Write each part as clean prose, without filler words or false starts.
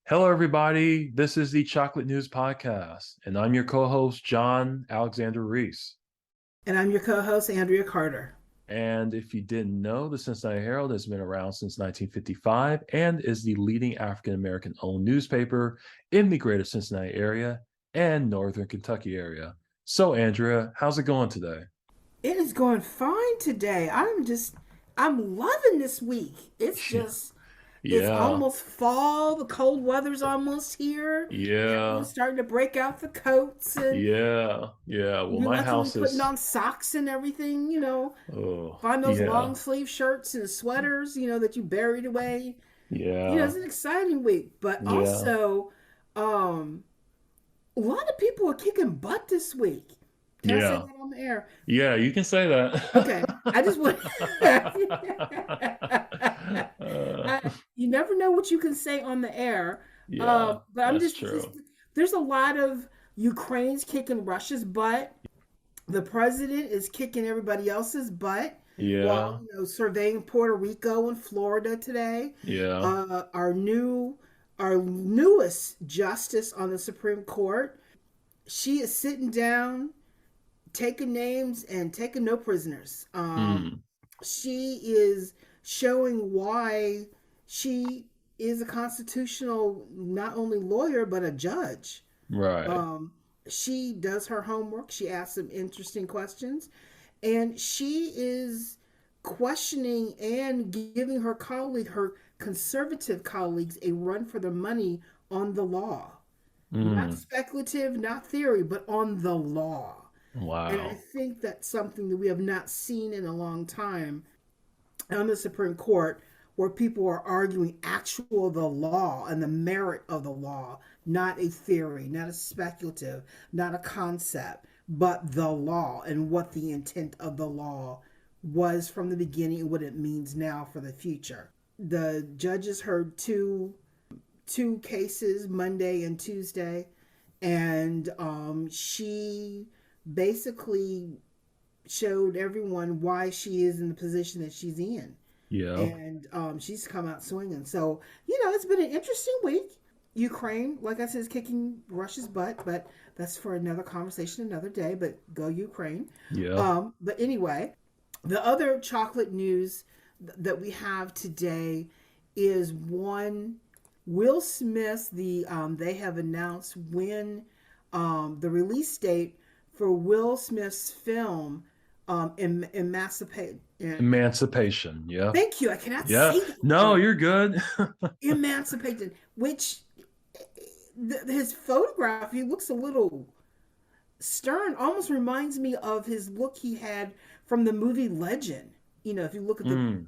Hello, everybody. This is the Chocolate News Podcast, and I'm your co host, John Alexander Reese. And I'm your co host, Andria Carter. And if you didn't know, the Cincinnati Herald has been around since 1955 and is the leading African American owned newspaper in the greater Cincinnati area and northern Kentucky area. So, Andrea, how's it going today? It is going fine today. I'm loving this week. It's Yeah, almost fall. The cold weather's almost here. yeah, Everyone's starting to break out the coats and yeah. Well, my reluctantly house putting is, on socks and everything. oh, Find those long yeah, sleeve shirts and sweaters, that you buried away. yeah, It's an exciting week. But yeah, also, um, a lot of people are kicking butt this week. Can I say yeah. that on the air? Yeah, you can say Okay, that. I just want. Uh, You never know what you can say on the air, yeah, but I'm that's just. true. There's a lot of Ukraine's kicking Russia's butt. The president is kicking everybody else's butt while Yeah, surveying Puerto Rico and Florida today. yeah. Our newest justice on the Supreme Court, she is sitting down taking names and taking no prisoners. Mm, She is showing why she is a constitutional not only lawyer but a judge. right. Um, she does her homework. She asks some interesting questions, and she is questioning and giving her conservative colleagues, a run for their money on the law. Not Mm, speculative, not theory, but on the law. And I wow. think that's something that we have not seen in a long time on the Supreme Court, where people are arguing actual the law and the merit of the law, not a theory, not a speculative, not a concept, but the law and what the intent of the law was from the beginning and what it means now for the future. The judges heard two cases Monday and Tuesday, and she basically showed everyone why she is in the position that she's in, Yeah, and she's come out swinging. So it's been an interesting week. Ukraine, like I said, is kicking Russia's butt, but that's for another conversation another day. But go Ukraine. yeah. But anyway, the other chocolate news that we have today is one Will Smith. They have announced when the release date for Will Smith's film Emancipate. Emancipation. Yeah, Thank you. I cannot yeah. say that No, word. you're good. Emancipated, which his photograph, he looks a little stern. Almost reminds me of his look he had from the movie Legend. If you look at Mm,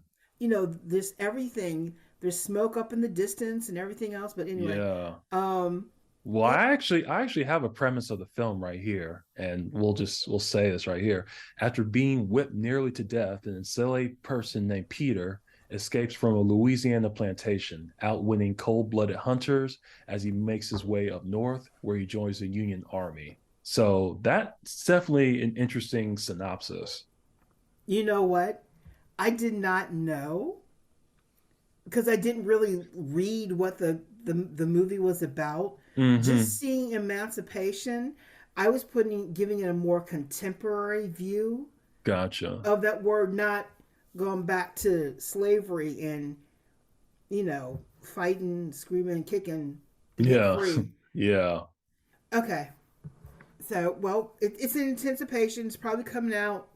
this everything. There's smoke up in the distance and everything else. But anyway, yeah. um, Well, it, I actually have a premise of the film right here, and we'll say this right here. After being whipped nearly to death, an enslaved person named Peter escapes from a Louisiana plantation, outwitting cold-blooded hunters as he makes his way up north, where he joins the Union Army. So that's definitely an interesting synopsis. you know what? I did not know because I didn't really read what the movie was about. Hmm. Just seeing Emancipation, I was giving it a more contemporary view Gotcha. of that word, not going back to slavery and fighting, screaming, kicking to get Yeah. free. Yeah. Okay, so well, it's in anticipation. It's probably coming out.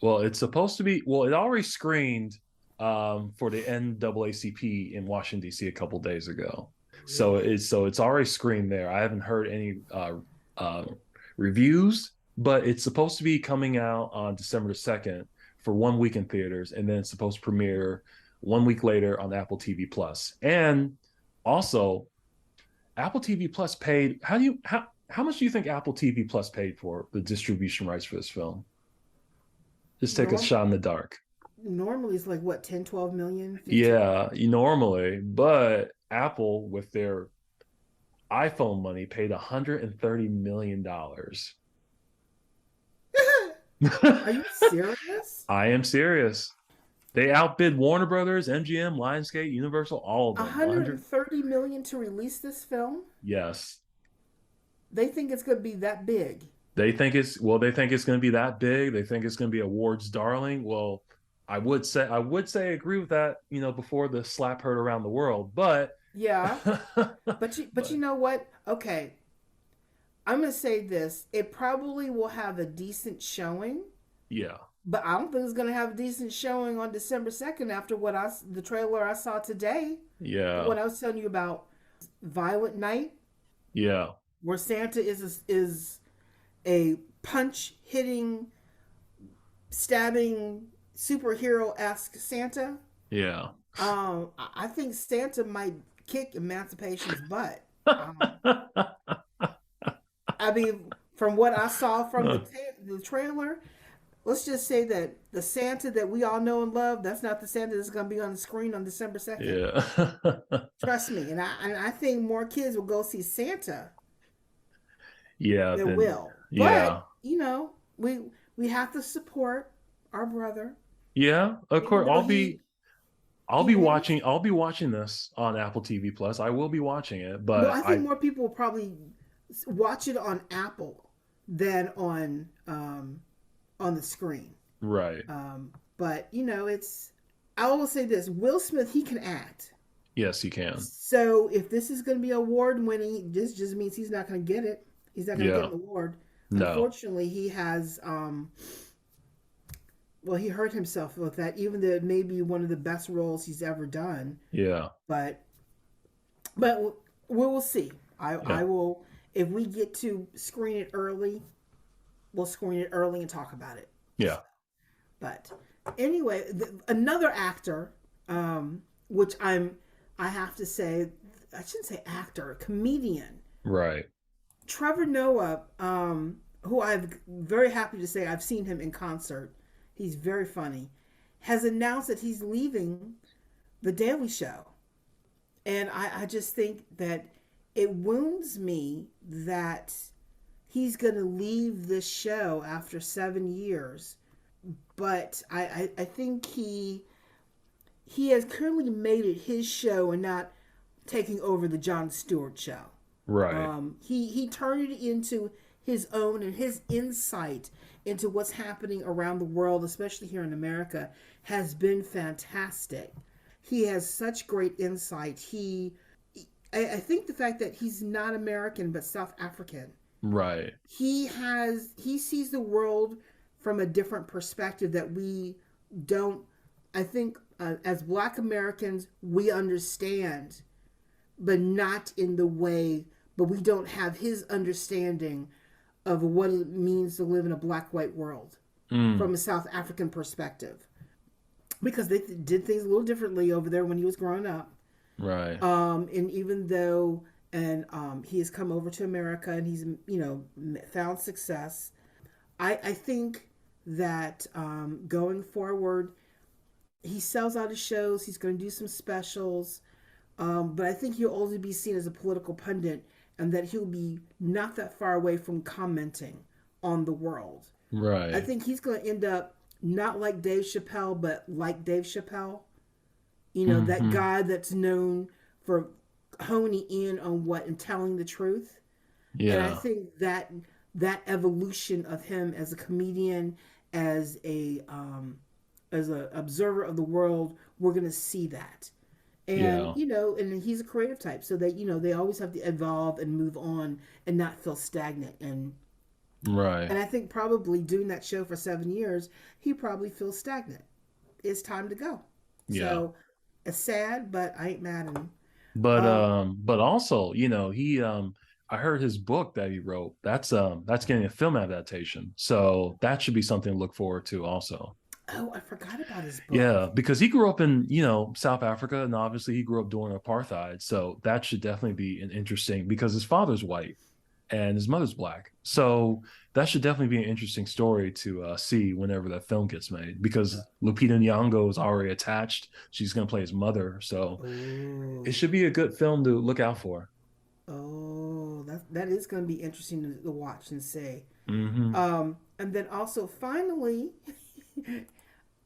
Well, it's supposed to be. Well, it already screened for the NAACP in Washington D.C. a couple days ago, so Really? it's already screened there. I haven't heard any uh, reviews, but it's supposed to be coming out on December 2nd for 1 week in theaters, and then it's supposed to premiere 1 week later on Apple TV Plus. And also, Apple TV Plus paid. How much do you think Apple TV Plus paid for the distribution rights for this film? Just take a Norm shot in the dark. normally it's like what 10, 12 million, 15. Yeah, normally, but Apple with their iPhone money paid $130 million. Are you serious? I am serious. They outbid Warner Brothers, MGM, Lionsgate, Universal, all of them. 130 million to release this film. Yes. They think it's going to be that big. They think it's going to be that big. They think it's going to be awards darling. Well, I would say I agree with that, before the slap heard around the world, but Yeah, but you but know what? Okay, I'm going to say this. It probably will have a decent showing, yeah. but I don't think it's going to have a decent showing on December 2nd after the trailer I saw today. Yeah. What I was telling you about Violent Night, Yeah. where Santa is a punch hitting, stabbing superhero esque Santa. Yeah. I think Santa might kick Emancipation's butt. Um, I mean, from what I saw from the trailer, let's just say that the Santa that we all know and love, that's not the Santa that's going to be on the screen on December 2nd. Yeah. Trust me, and I think more kids will go see Santa Yeah, than then will. But yeah. we have to support our brother, Yeah, of even course. though he I'll be watching this on Apple TV Plus. I will be watching it, well, but I think more people will probably watch it on Apple than on the screen. right. But it's. I will say this: Will Smith, he can act. Yes, you can. So if this is going to be award winning, this just means he's not going to get it. He's not going to get Yeah. an award. No. Unfortunately, he has. Well, he hurt himself with that. Even though it may be one of the best roles he's ever done, Yeah. but we will see. Yeah. I will if we get to screen it early, we'll screen it early and talk about it. Yeah. But anyway, another actor, which I have to say, I shouldn't say actor, comedian, Right. Trevor Noah, who I'm very happy to say I've seen him in concert. He's very funny. Has announced that he's leaving the Daily Show, and I just think that it wounds me that he's going to leave this show after 7 years. But I think he has clearly made it his show and not taking over the Jon Stewart show. Right. He turned it into his own, and his insight into what's happening around the world, especially here in America, has been fantastic. He has such great insight. I think the fact that he's not American but South African, Right. he sees the world from a different perspective that we don't. I think as Black Americans we understand, but not in the way. But we don't have his understanding of what it means to live in a black-white world Mm. from a South African perspective, because they did things a little differently over there when he was growing up. Right. And even though he has come over to America and he's found success, I think that going forward, he sells out his shows. He's going to do some specials, but I think he'll only be seen as a political pundit, and that he'll be not that far away from commenting on the world. I Right. think he's going to end up not like Dave Chappelle, but like Dave Chappelle. That Hmm. guy that's known for honing in on what and telling the truth. And I Yeah. think that evolution of him as a comedian, as a observer of the world, we're going to see that. And Yeah. and he's a creative type, so that they always have to evolve and move on and not feel stagnant. And Right. I think probably doing that show for 7 years, he probably feels stagnant. It's time to go. Yeah. So it's sad, but I ain't mad at him. Um, But also, I heard his book that he wrote. That's getting a film adaptation. So that should be something to look forward to also. oh, I forgot about his book. Yeah, because he grew up in, South Africa, and obviously he grew up during apartheid. So that should definitely be an interesting, because his father's white and his mother's black. So that should definitely be an interesting story to see whenever that film gets made, because Lupita Nyong'o is already attached. She's going to play his mother. So it Oh, should be a good film to look out for. that is going to be interesting to watch and see. Hmm. And then also finally,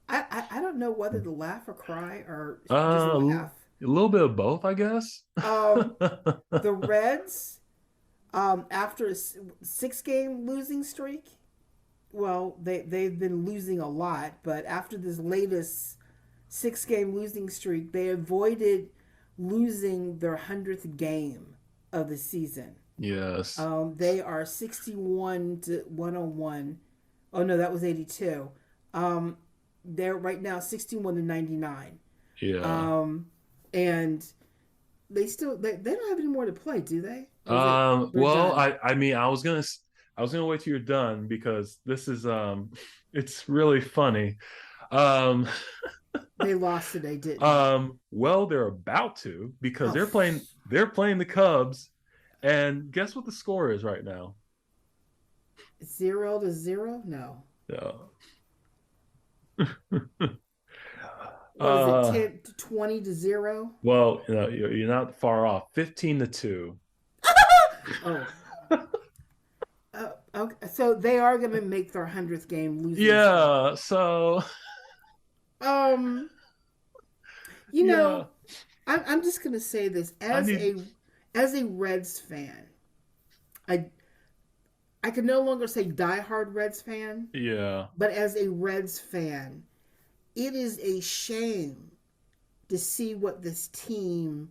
I don't know whether to laugh or cry or just Uh, laugh. a little bit of both, I guess. Um, the Reds, after a 6 game losing streak, well, they've been losing a lot, but after this latest 6 game losing streak, they avoided losing their 100th game of the season. Yes. They are 61 to 101. Oh no, that was 82. Um, they're right now 61 to 99. Yeah. Um, and they don't have any more to play, do they? Or is it they're Well, done? I mean, I was gonna wait till you're done because this is it's really funny. Um, They lost today, didn't they? well, they're about to because Oh, they're playing the Cubs, and guess what the score is right now? 0-0? No. Yeah. What is it? Uh, 10 to 20 to 0? well, you know, you're not far off. 15-2. Oh, okay. So they are going to make their 100th game losing streak. Yeah, so Um, you yeah, know, I'm just going to say this I need as a Reds fan. I I can no longer say diehard Reds fan, yeah, but as a Reds fan, it is a shame to see what this team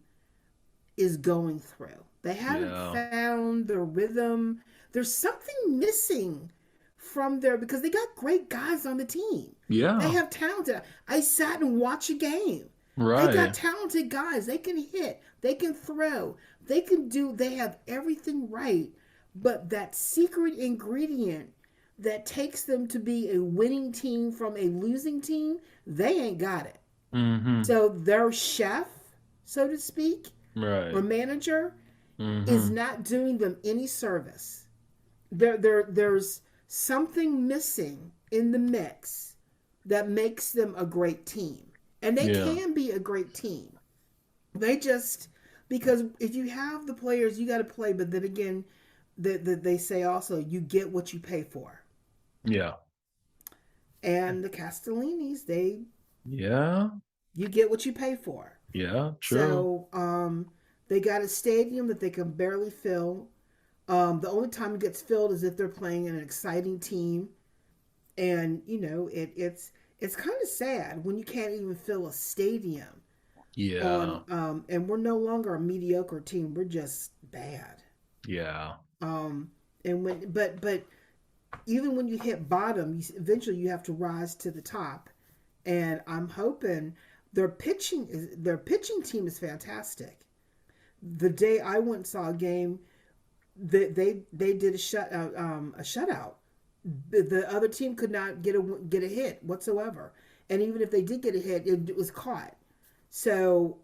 is going through. They haven't yeah, found their rhythm. There's something missing from there because they got great guys on the team. They yeah, have talented. I sat and watched a game. They got right. talented guys. They can hit. They can throw. They can do. They have everything right. But that secret ingredient that takes them to be a winning team from a losing team, they ain't got it. Mm-hmm. So their chef, so to speak, or Right. manager is Mm-hmm. not doing them any service. There's something missing in the mix that makes them a great team. And they Yeah. can be a great team. They just, because if you have the players, you got to play. But then again, they say also, you get what you pay for. Yeah. And the Castellinis, Yeah. you get what you pay for. Yeah. True. So they got a stadium that they can barely fill. The only time it gets filled is if they're playing an exciting team, and it's kind of sad when you can't even fill a stadium on. Yeah. And we're no longer a mediocre team; we're just bad. Yeah. Um, and but even when you hit bottom, eventually you have to rise to the top. And I'm hoping their pitching team is fantastic. The day I went and saw a game, they did a shutout. The other team could not get a hit whatsoever, and even if they did get a hit, it was caught. So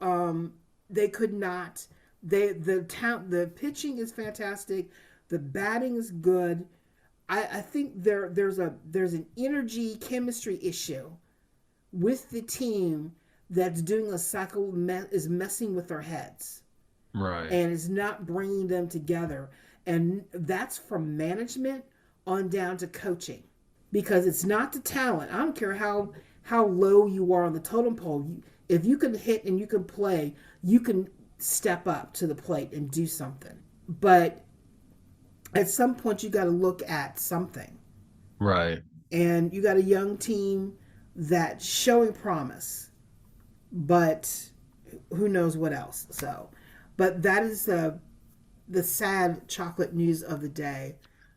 they could not. The pitching is fantastic. The batting is good. I think there's an energy chemistry issue with the team that's doing a cycle is messing with their heads Right. and is not bringing them together, and that's from management on down to coaching, because it's not the talent. I don't care how low you are on the totem pole. If you can hit and you can play, you can step up to the plate and do something. But at some point, you got to look at something, Right. and you got a young team that's showing promise, but who knows what else. So, but that is the sad chocolate news of the day.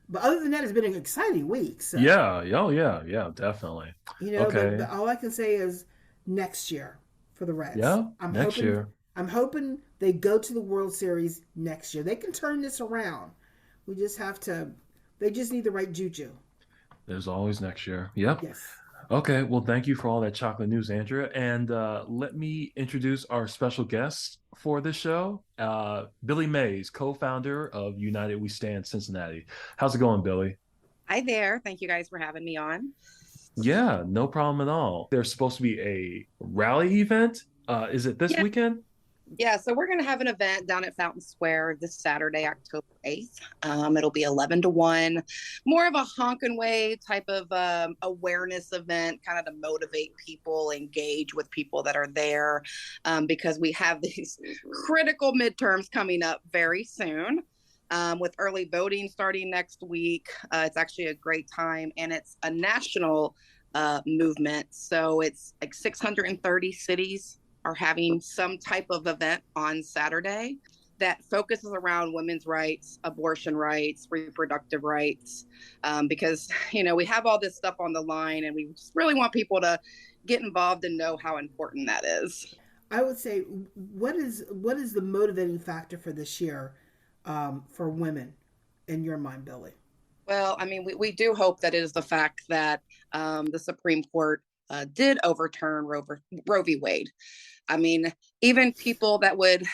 But other than that, it's been an exciting week. So, Yeah. Oh, yeah. Yeah. Definitely. but Okay. all I can say is next year for the Reds. Yeah. Next year. I'm hoping they go to the World Series next year. They can turn this around. We just have to. They just need the right juju. There's always next year. Yep. Yes. Okay. Well, thank you for all that chocolate news, Andrea. And let me introduce our special guest for this show, Billy Mays, co-founder of United We Stand Cincinnati. How's it going, Billy? Hi there. Thank you guys for having me on. Yeah, no problem at all. There's supposed to be a rally event. Is it this Yeah, weekend? Yeah, so we're going to have an event down at Fountain Square this Saturday, October 8th. It'll be 11 to 1, more of a honk and wave type of awareness event, kind of to motivate people, engage with people that are there, because we have these critical midterms coming up very soon. With early voting starting next week, it's actually a great time, and it's a national movement. So it's like 630 cities are having some type of event on Saturday that focuses around women's rights, abortion rights, reproductive rights, because we have all this stuff on the line, and we just really want people to get involved and know how important that is. I would say, what is the motivating factor for this year for women in your mind, Billy? Well, I mean, we do hope that it is the fact that the Supreme Court did overturn Roe v. Wade. I mean, even people that would,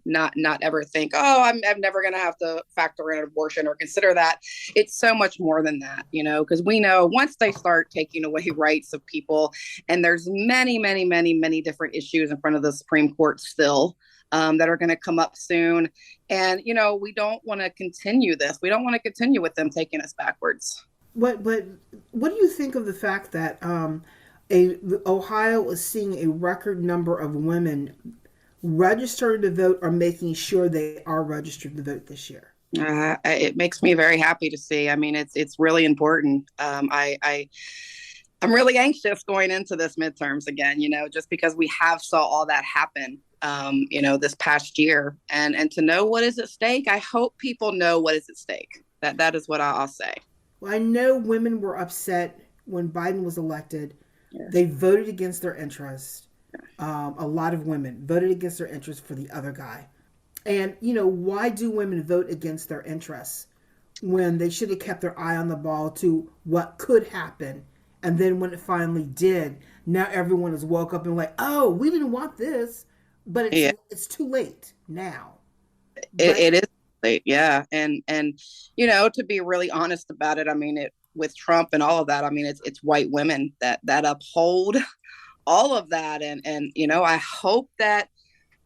not ever think, oh, I'm never going to have to factor in abortion or consider that. It's so much more than that, because we know once they start taking away rights of people, and there's many, many, many, many different issues in front of the Supreme Court still. That are going to come up soon. And, we don't want to continue this. We don't want to continue with them taking us backwards. What do you think of the fact that Ohio is seeing a record number of women registered to vote or making sure they are registered to vote this year? It makes me very happy to see. I mean, it's really important. I'm really anxious going into this midterms again, just because we have saw all that happen, this past year, and to know what is at stake. I hope people know what is at stake. That is what I'll say. Well, I know women were upset when Biden was elected. Yes. They voted against their interests. A lot of women voted against their interests for the other guy. And, why do women vote against their interests when they should have kept their eye on the ball to what could happen? And then when it finally did, now everyone is woke up and like, oh, we didn't want this, but it's too late now. It is late, yeah, and to be really honest about it, I mean, with Trump and all of that, I mean, it's white women that uphold all of that, and I hope that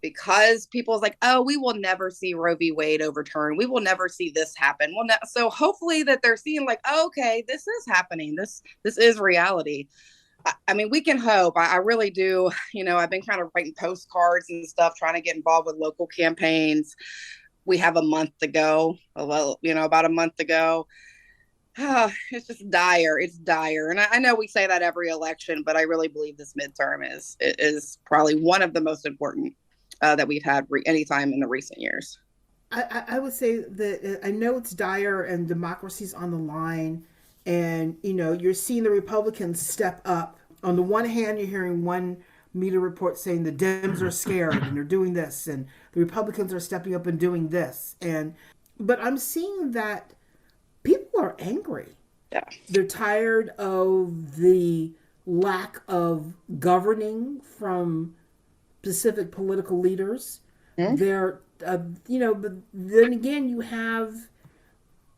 because people's like, oh, we will never see Roe v. Wade overturned, we will never see this happen. Well, so hopefully that they're seeing like, oh, okay, this is happening. This is reality. I mean, we can hope. I really do. I've been kind of writing postcards and stuff, trying to get involved with local campaigns. We have a month to go. Well, about a month to go. It's just dire. It's dire. And I know we say that every election, but I really believe this midterm is probably one of the most important that we've had any time in the recent years. I would say that I know it's dire and democracy's on the line, and you're seeing the Republicans step up. On the one hand, you're hearing one media report saying the Dems are scared and they're doing this, and the Republicans are stepping up and doing this, but I'm seeing that people are angry. Yeah, they're tired of the lack of governing from specific political leaders. Mm-hmm. They're, but then again, you have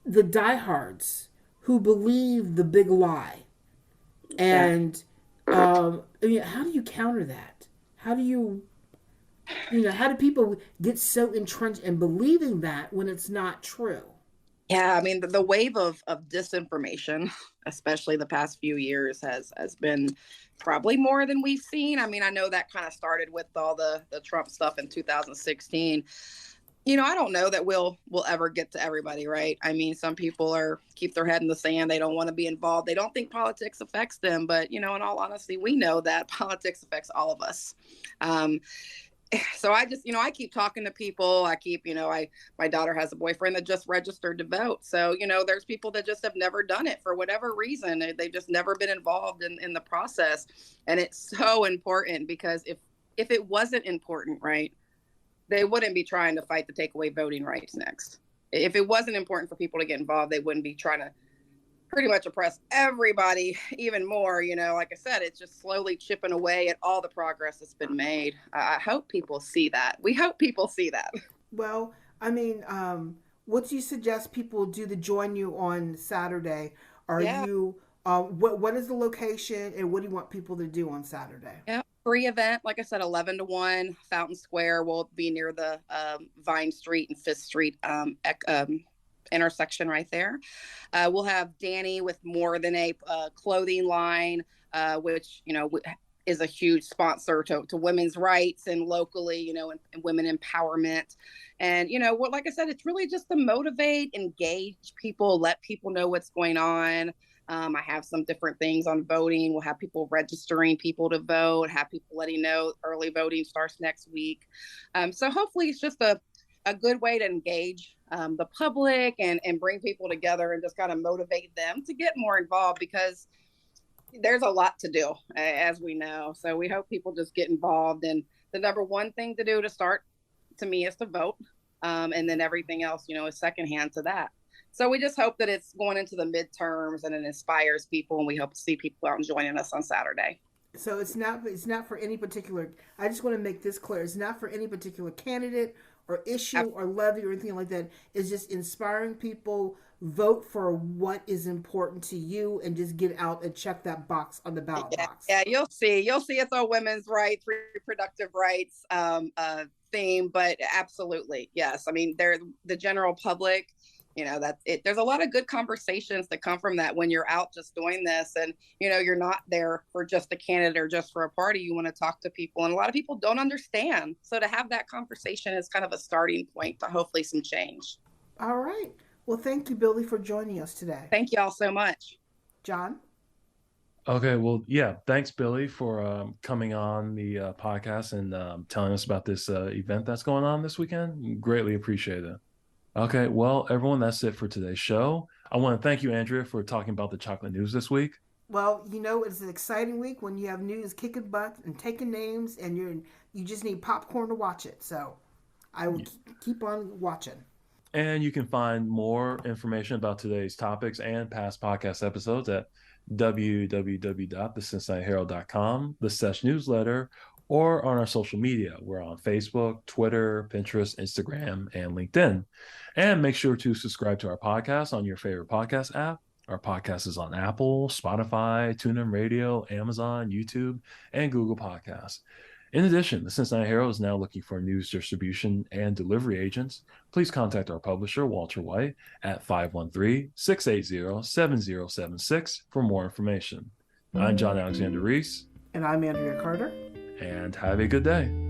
the diehards who believe the big lie. And, how do you counter that? How do how do people get so entrenched in believing that when it's not true? Yeah, I mean, the wave of disinformation, especially the past few years, has been probably more than we've seen. I mean, I know that kind of started with all the Trump stuff in 2016. I don't know that we'll ever get to everybody, right? I mean, some people keep their head in the sand. They don't want to be involved. They don't think politics affects them. But, in all honesty, we know that politics affects all of us. So I just, I keep talking to people. I keep, my daughter has a boyfriend that just registered to vote. So, there's people that just have never done it for whatever reason. They've just never been involved in the process. And it's so important because if it wasn't important, right, they wouldn't be trying to fight to take away voting rights next. If it wasn't important for people to get involved, they wouldn't be trying to pretty much oppress everybody even more. Like I said, it's just slowly chipping away at all the progress that's been made. I hope people see that. We hope people see that. Well, I mean, what do you suggest people do to join you on Saturday? Are you, what is the location and what do you want people to do on Saturday? Yeah. free event, like I said, 11 to 1, Fountain Square. Will be near the Vine Street and Fifth Street intersection right there. We'll have Danny with More Than a clothing line, which, is a huge sponsor to women's rights and locally, and women empowerment. And, like I said, it's really just to motivate, engage people, let people know what's going on. I have some different things on voting. We'll have people registering people to vote, have people letting know early voting starts next week. So hopefully it's just a good way to engage the public and bring people together and just kind of motivate them to get more involved, because there's a lot to do, as we know. So we hope people just get involved. And the number one thing to do to start, to me, is to vote. And then everything else, is secondhand to that. So we just hope that it's going into the midterms and it inspires people. And we hope to see people out and joining us on Saturday. So it's not for any particular, I just want to make this clear. It's not for any particular candidate or issue or levy or anything like that. It's just inspiring people. Vote for what is important to you and just get out and check that box on the ballot box. Yeah, you'll see it's a women's rights, reproductive rights theme, but absolutely, yes. I mean, they're the general public, that's it. There's a lot of good conversations that come from that when you're out just doing this, and you're not there for just a candidate or just for a party. You want to talk to people, and a lot of people don't understand. So to have that conversation is kind of a starting point to hopefully some change. All right. Well, thank you, Billy, for joining us today. Thank you all so much. John? Okay, well, yeah, thanks, Billy, for coming on the podcast and telling us about this event that's going on this weekend. Greatly appreciate it. Okay, well, everyone, that's it for today's show. I want to thank you, Andria, for talking about the chocolate news this week. Well, it's an exciting week when you have news kicking butt and taking names, and you just need popcorn to watch it. So I will keep on watching. And you can find more information about today's topics and past podcast episodes at www.thecincinnatiherald.com, the Sesh newsletter, or on our social media. We're on Facebook, Twitter, Pinterest, Instagram, and LinkedIn. And make sure to subscribe to our podcast on your favorite podcast app. Our podcast is on Apple, Spotify, TuneIn Radio, Amazon, YouTube, and Google Podcasts. In addition, the Cincinnati Herald is now looking for news distribution and delivery agents. Please contact our publisher, Walter White, at 513-680-7076 for more information. I'm John Alexander Reese. And I'm Andria Carter. And have a good day.